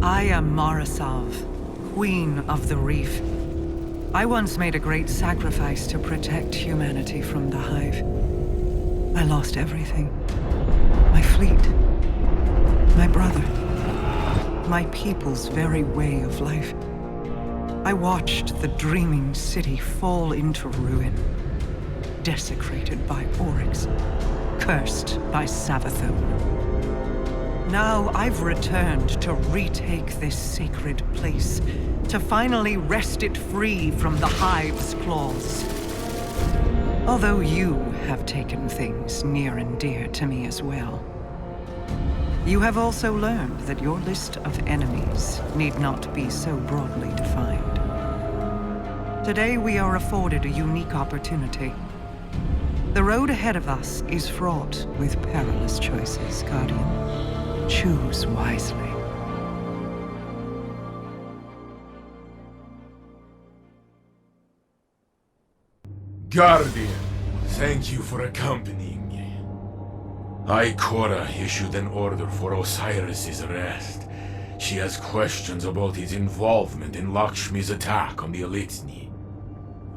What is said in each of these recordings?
I am Marasav, Queen of the Reef. I once made a great sacrifice to protect humanity from the Hive. I lost everything. My fleet. My brother. My people's very way of life. I watched the dreaming city fall into ruin. Desecrated by Oryx. Cursed by Thel'Vadam. Now I've returned to retake this sacred place, to finally wrest it free from the Hive's claws. Although you have taken things near and dear to me as well. You have also learned that your list of enemies need not be so broadly defined. Today we are afforded a unique opportunity. The road ahead of us is fraught with perilous choices, Guardian. Choose wisely. Guardian, thank you for accompanying me. Ikora issued an order for Osiris's arrest. She has questions about his involvement in Lakshmi's attack on the Elitsni.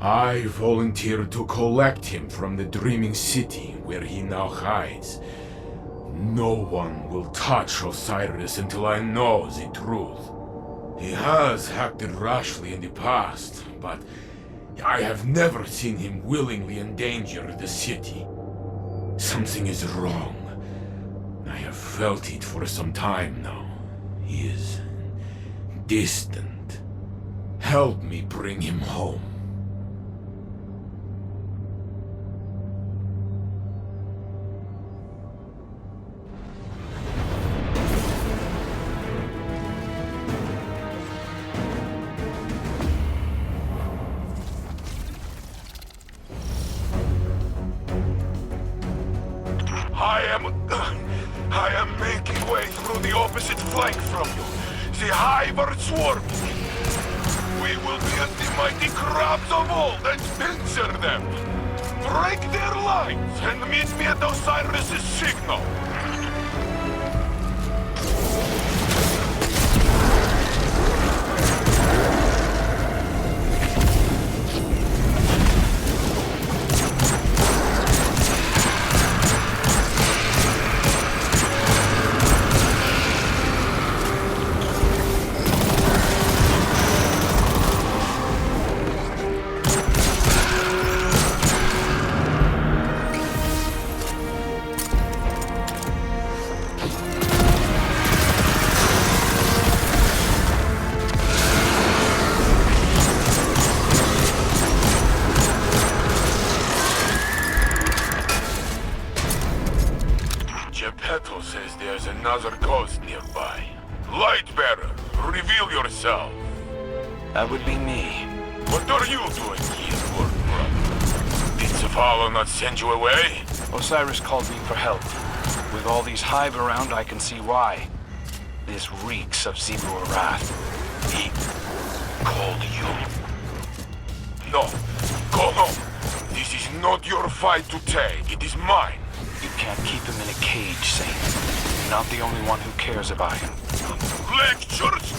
I volunteered to collect him from the Dreaming City, where he now hides. No one will touch Osiris until I know the truth. He has acted rashly in the past, but I have never seen him willingly endanger the city. Something is wrong. I have felt it for some time now. He is distant. Help me bring him home. I am making way through the opposite flank from you. The Hive are swarming. We will be as the mighty crabs of old and pincer them. Break their lines and meet me at Osiris' signal. Says there's another ghost nearby. Lightbearer, reveal yourself. That would be me. What are you doing here, Lord Brother? Did Zavala not send you away? Osiris called me for help. With all these Hive around, I can see why. This reeks of Zebur wrath. He called you. No, go home. This is not your fight to take. It is mine. You can't keep him in a cage, Saint. You're not the only one who cares about him. Lectures?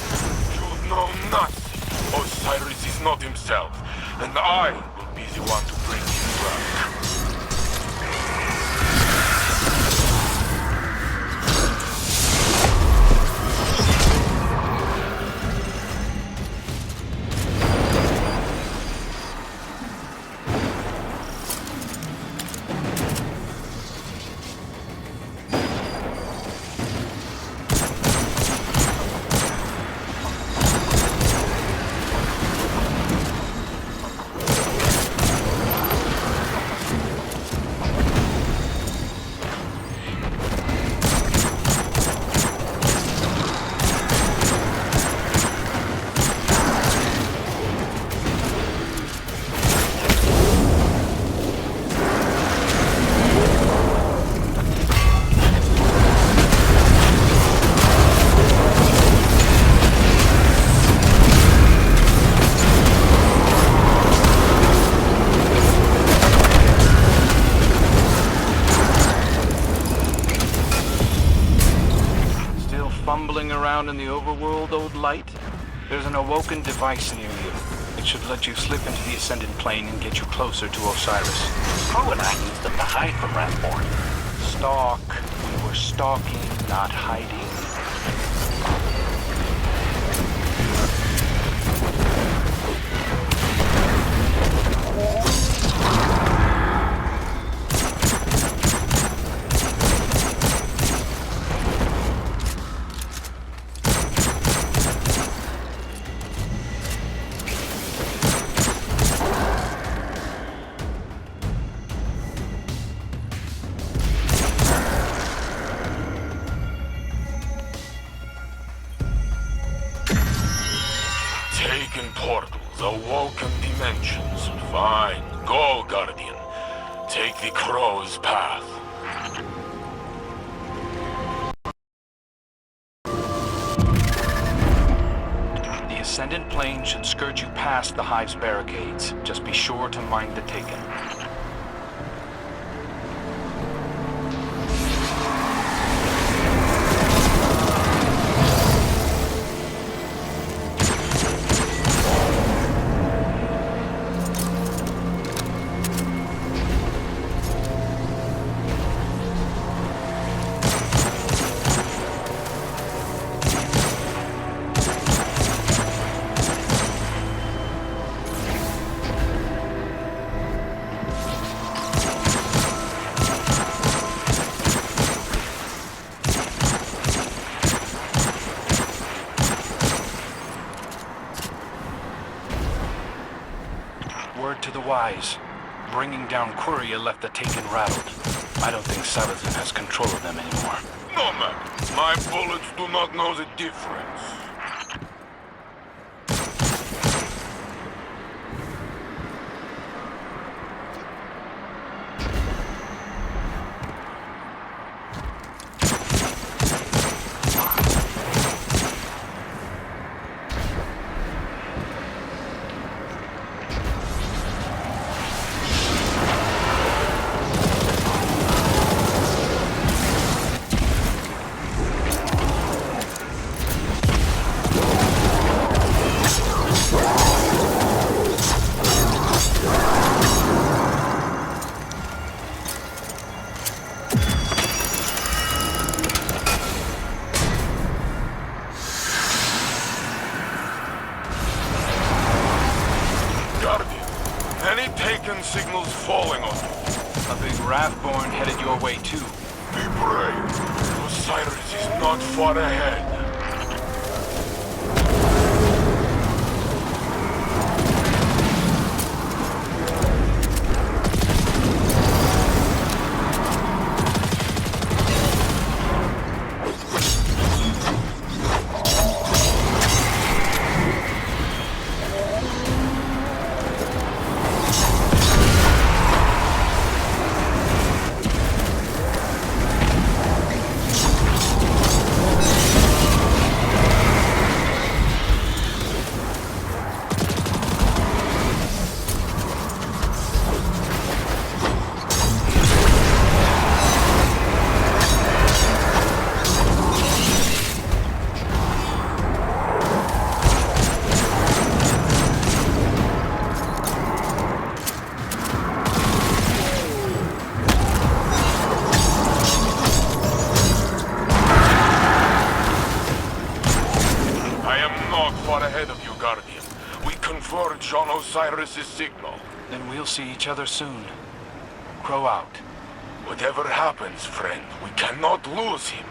You know nothing. Osiris is not himself, and I will be the one to bring him back. fumbling around in the overworld, old light? There's an awoken device near you. It should let you slip into the Ascended Plane and get you closer to Osiris. Crew and I used them to hide from Rathborn. Stalk. We were stalking, not hiding. Taken portals, awoken dimensions. Fine. Go, Guardian. Take the crow's path. The Ascendant Plane should skirt you past the Hive's barricades. Just be sure to mind the Taken. Word to the wise. Bringing down Quria left the Taken rattled. I don't think Thel'Vadam has control of them anymore. No, man. My bullets do not know the difference. Any Taken signals falling on you? A big Wrathborn headed your way too. Be brave. Osiris is not far ahead. Ahead of you, Guardian. We converge on Osiris' signal. Then we'll see each other soon. Crow out. Whatever happens, friend, we cannot lose him.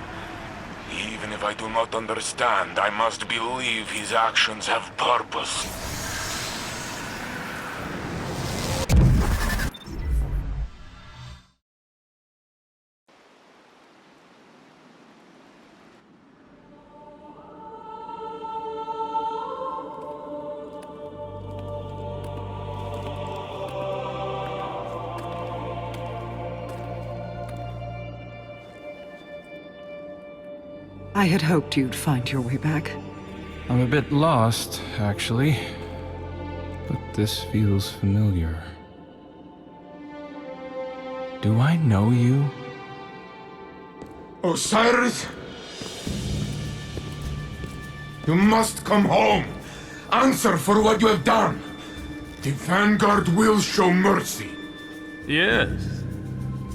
Even if I do not understand, I must believe his actions have purpose. I had hoped you'd find your way back. I'm a bit lost, actually. But this feels familiar. Do I know you? Osiris? You must come home! Answer for what you have done! The Vanguard will show mercy! Yes.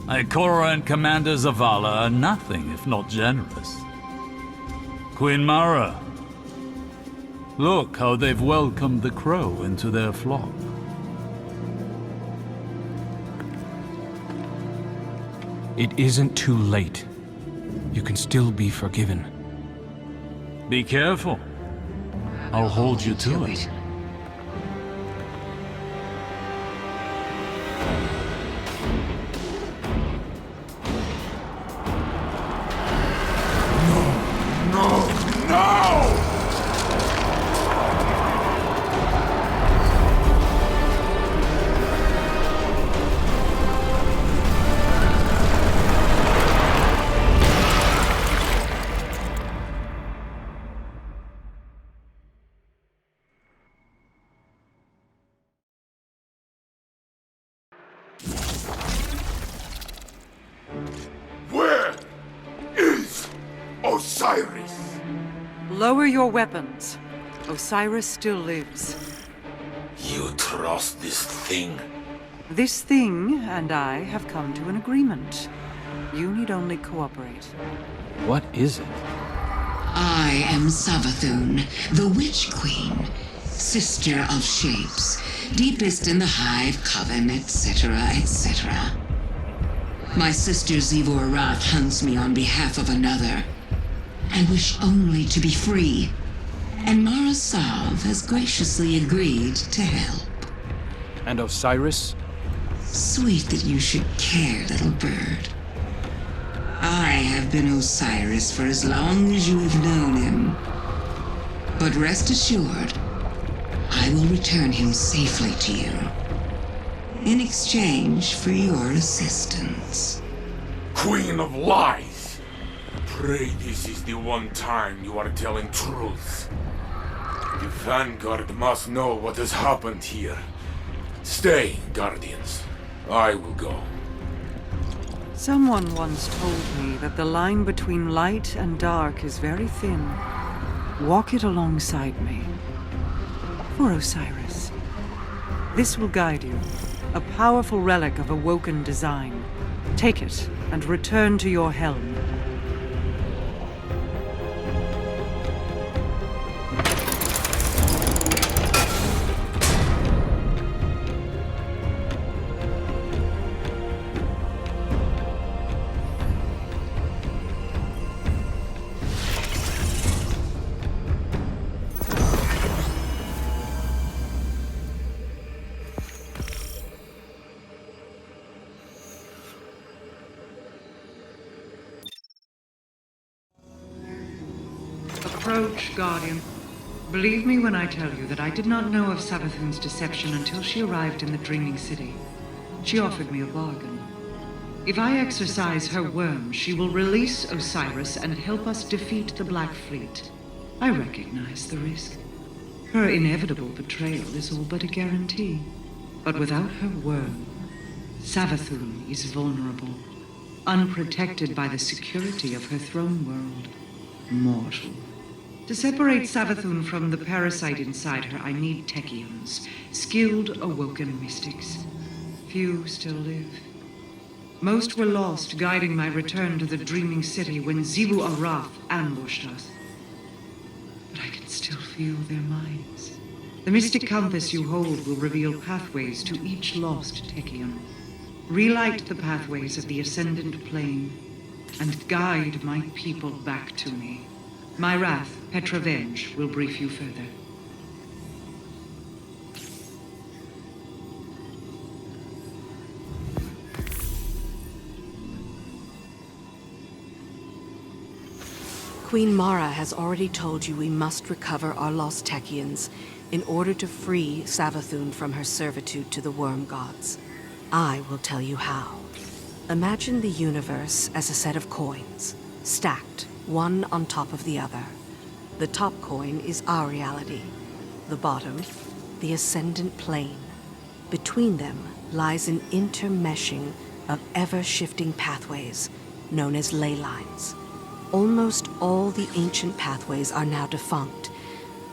Ikora and Commander Zavala are nothing if not generous. Queen Mara, look how they've welcomed the crow into their flock. It isn't too late. You can still be forgiven. Be careful. I'll hold you to it. No! No! Where is Osiris? Lower your weapons. Osiris still lives. You trust this thing? This thing and I have come to an agreement. You need only cooperate. What is it? I am Savathun, the Witch Queen, sister of shapes, deepest in the Hive Coven, etc., etc. My sister Zivor Rath hunts me on behalf of another. I wish only to be free, and Mara Sav has graciously agreed to help. And Osiris? Sweet that you should care, little bird. I have been Osiris for as long as you have known him. But rest assured, I will return him safely to you, in exchange for your assistance. Queen of lies! Pray this is the one time you are telling truth. The Vanguard must know what has happened here. Stay, Guardians. I will go. Someone once told me that the line between light and dark is very thin. Walk it alongside me. For Osiris. This will guide you. A powerful relic of awoken design. Take it and return to your helm. Approach, Guardian. Believe me when I tell you that I did not know of Savathun's deception until she arrived in the Dreaming City. She offered me a bargain. If I exercise her worm, she will release Osiris and help us defeat the Black Fleet. I recognize the risk. Her inevitable betrayal is all but a guarantee. But without her worm, Savathun is vulnerable, unprotected by the security of her throne world. Mortal. To separate Savathun from the parasite inside her, I need Techians, skilled awoken mystics. Few still live. Most were lost guiding my return to the Dreaming City when Xivu Arath ambushed us. But I can still feel their minds. The mystic compass you hold will reveal pathways to each lost Techian. Relight the pathways of the Ascendant Plane and guide my people back to me. My wrath, Petravenge, will brief you further. Queen Mara has already told you we must recover our lost Techians in order to free Savathun from her servitude to the worm gods. I will tell you how. Imagine the universe as a set of coins, stacked, one on top of the other. The top coin is our reality. The bottom, the Ascendant Plane. Between them lies an intermeshing of ever-shifting pathways, known as ley lines. Almost all the ancient pathways are now defunct,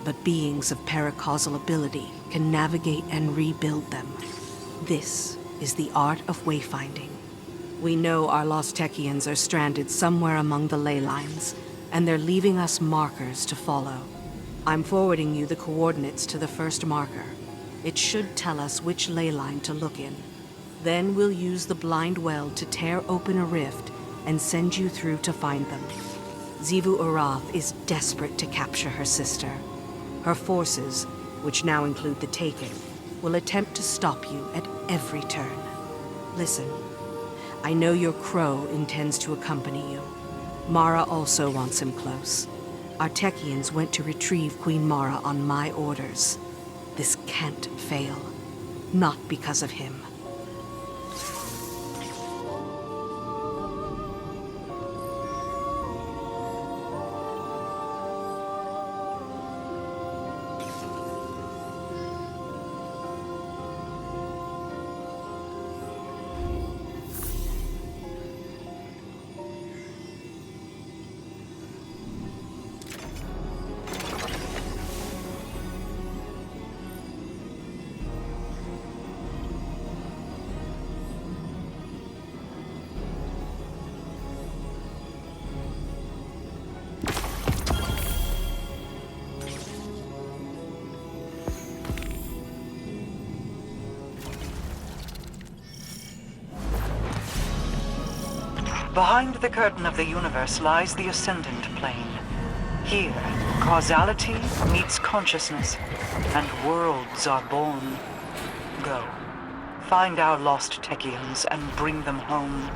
but beings of paracausal ability can navigate and rebuild them. This is the art of wayfinding. We know our lost Techians are stranded somewhere among the ley lines, and they're leaving us markers to follow. I'm forwarding you the coordinates to the first marker. It should tell us which ley line to look in. Then we'll use the blind well to tear open a rift and send you through to find them. Xivu Arath is desperate to capture her sister. Her forces, which now include the Taken, will attempt to stop you at every turn. Listen, I know your crow intends to accompany you. Mara also wants him close. Our Techians went to retrieve Queen Mara on my orders. This can't fail. Not because of him. Behind the curtain of the universe lies the Ascendant Plane. Here, causality meets consciousness, and worlds are born. Go. Find our lost Techians and bring them home.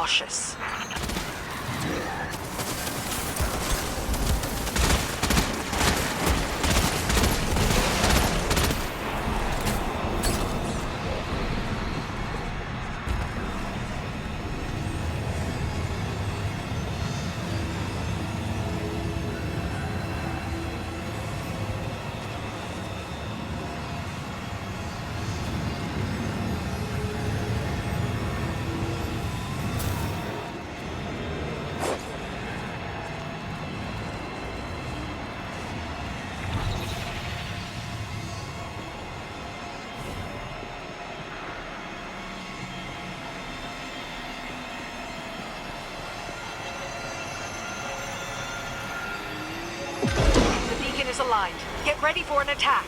cautious. Aligned. Get ready for an attack.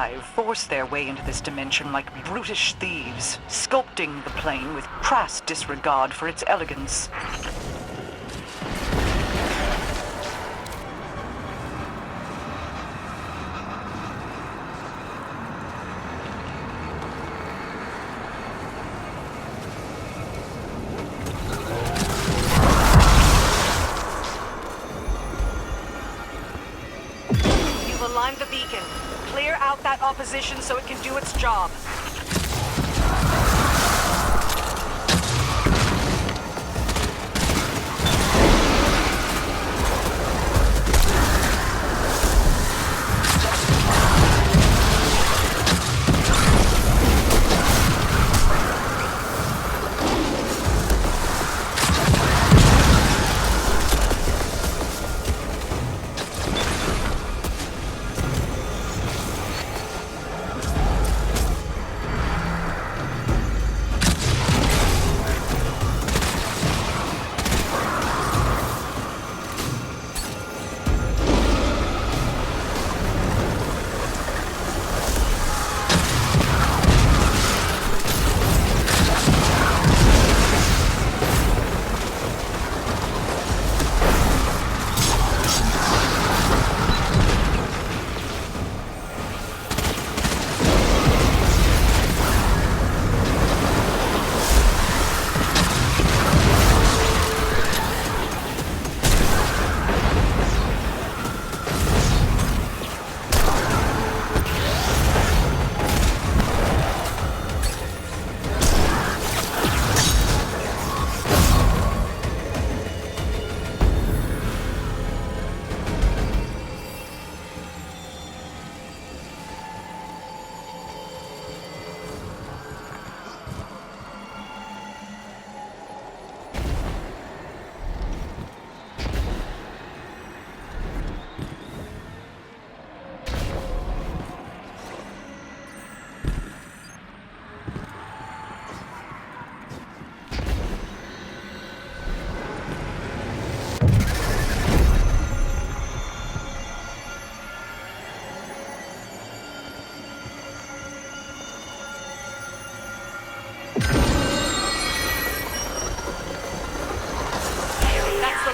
Hive forced their way into this dimension like brutish thieves, sculpting the plane with crass disregard for its elegance. Align the beacon. Clear out that opposition so it can do its job.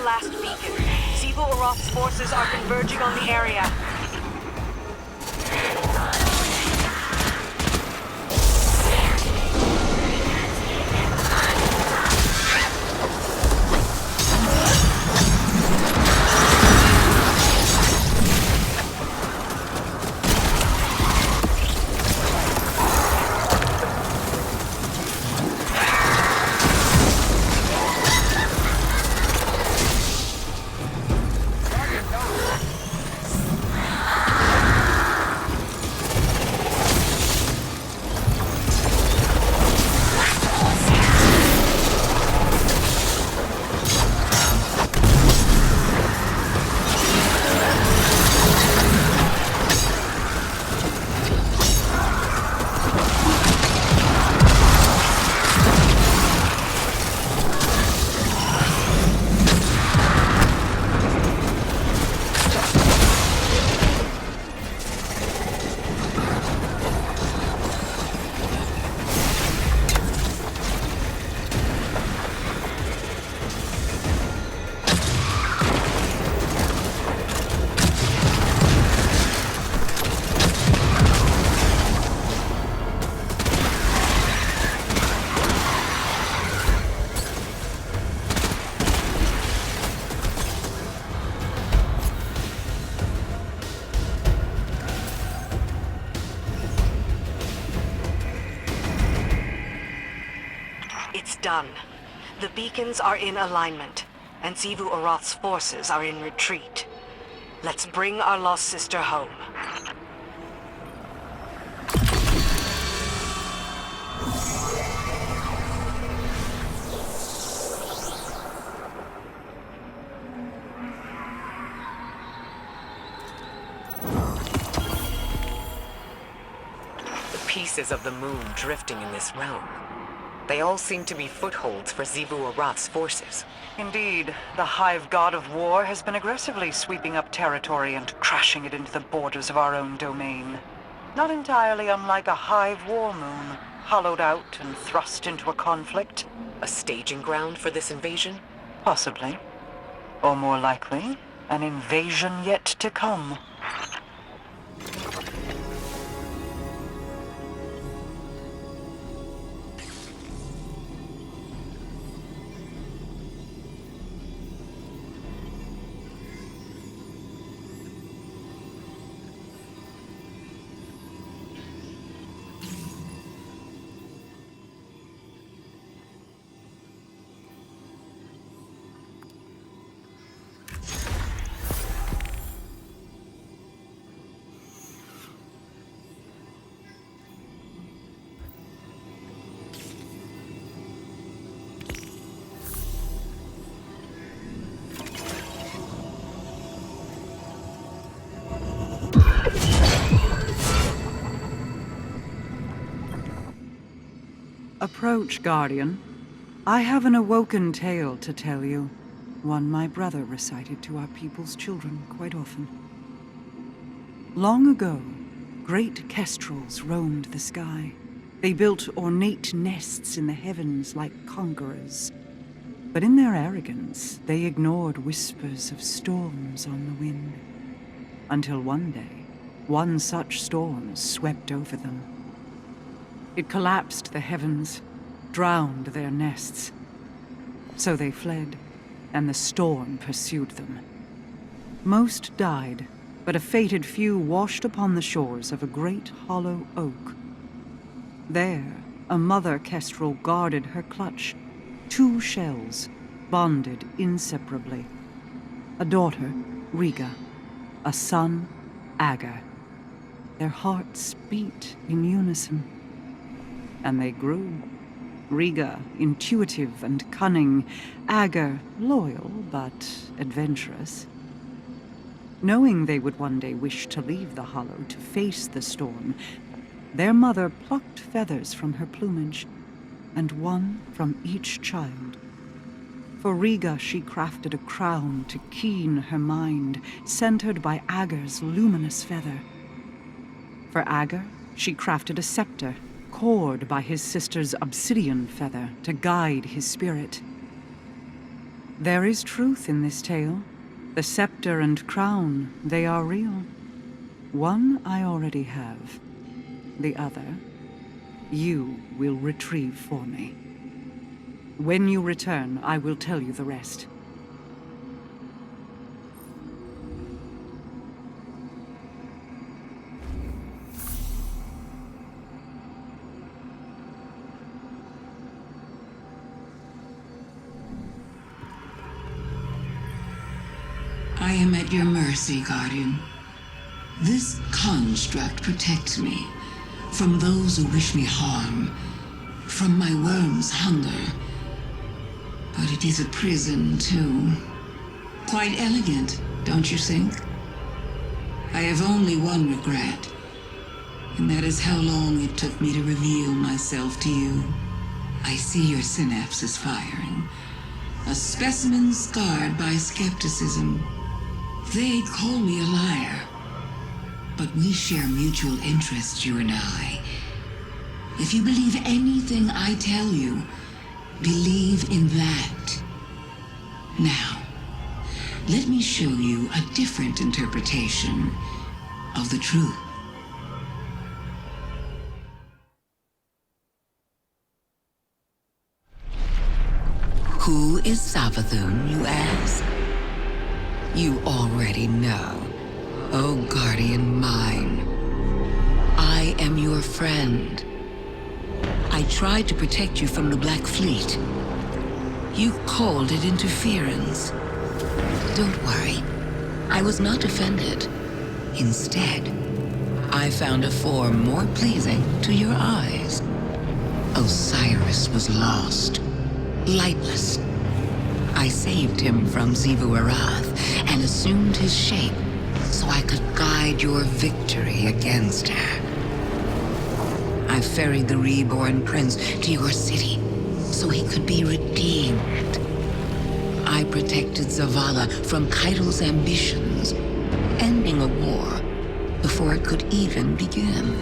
Last beacon. Xivu Arath's forces are converging on the area. It's done. The beacons are in alignment, and Xivu Arath's forces are in retreat. Let's bring our lost sister home. The pieces of the moon drifting in this realm. They all seem to be footholds for Xivu Arath's forces. Indeed, the Hive God of War has been aggressively sweeping up territory and crashing it into the borders of our own domain. Not entirely unlike a hive war moon, hollowed out and thrust into a conflict. A staging ground for this invasion? Possibly. Or more likely, an invasion yet to come. Approach, Guardian. I have an awoken tale to tell you. One my brother recited to our people's children quite often. Long ago, great kestrels roamed the sky. They built ornate nests in the heavens like conquerors. But in their arrogance, they ignored whispers of storms on the wind. Until one day, one such storm swept over them. It collapsed the heavens, drowned their nests. So they fled, and the storm pursued them. Most died, but a fated few washed upon the shores of a great hollow oak. There, a mother kestrel guarded her clutch, 2 shells, bonded inseparably. A daughter, Riga, a son, Agar. Their hearts beat in unison. And they grew. Riga, intuitive and cunning. Agar, loyal but adventurous. Knowing they would one day wish to leave the hollow to face the storm, their mother plucked feathers from her plumage, and one from each child. For Riga, she crafted a crown to keen her mind, centered by Agar's luminous feather. For Agar, she crafted a scepter, cored by his sister's obsidian feather to guide his spirit. There is truth in this tale. The scepter and crown, they are real. One I already have. The other, you will retrieve for me. When you return, I will tell you the rest. I am at your mercy, Guardian. This construct protects me from those who wish me harm, from my worm's hunger. But it is a prison, too. Quite elegant, don't you think? I have only one regret, and that is how long it took me to reveal myself to you. I see your synapses firing. A specimen scarred by skepticism. They call me a liar. But we share mutual interests, you and I. If you believe anything I tell you, believe in that. Now, let me show you a different interpretation of the truth. Who is Savathun, you ask? You already know. Oh, Guardian mine. I am your friend. I tried to protect you from the Black Fleet. You called it interference. Don't worry. I was not offended. Instead, I found a form more pleasing to your eyes. Osiris was lost. Lightless. I saved him from Xivu Arath and assumed his shape so I could guide your victory against her. I ferried the reborn prince to your city so he could be redeemed. I protected Zavala from Kaido's ambitions, ending a war before it could even begin.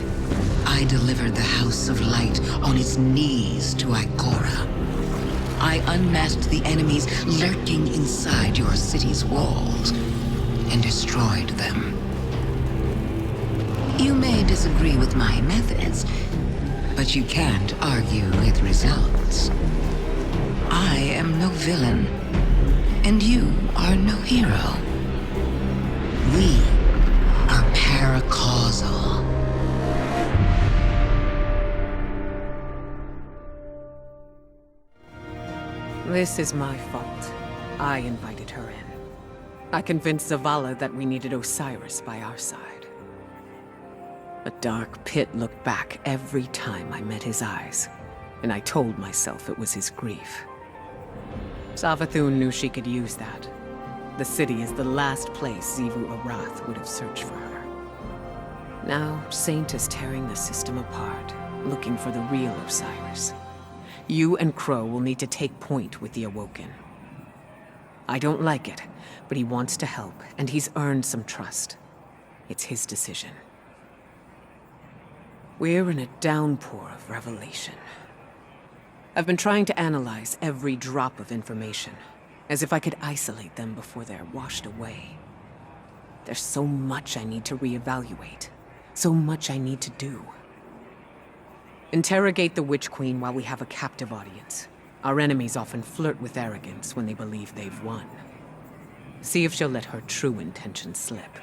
I delivered the House of Light on its knees to Ikora. I unmasked the enemies lurking inside your city's walls and destroyed them. You may disagree with my methods, but you can't argue with results. I am no villain, and you are no hero. We are paracausal. This is my fault. I invited her in. I convinced Zavala that we needed Osiris by our side. A dark pit looked back every time I met his eyes, and I told myself it was his grief. Savathun knew she could use that. The city is the last place Xivu Arath would have searched for her. Now, Saint is tearing the system apart, looking for the real Osiris. You and Crow will need to take point with the Awoken. I don't like it, but he wants to help, and he's earned some trust. It's his decision. We're in a downpour of revelation. I've been trying to analyze every drop of information, as if I could isolate them before they're washed away. There's so much I need to reevaluate, so much I need to do. Interrogate the Witch Queen while we have a captive audience. Our enemies often flirt with arrogance when they believe they've won. See if she'll let her true intentions slip.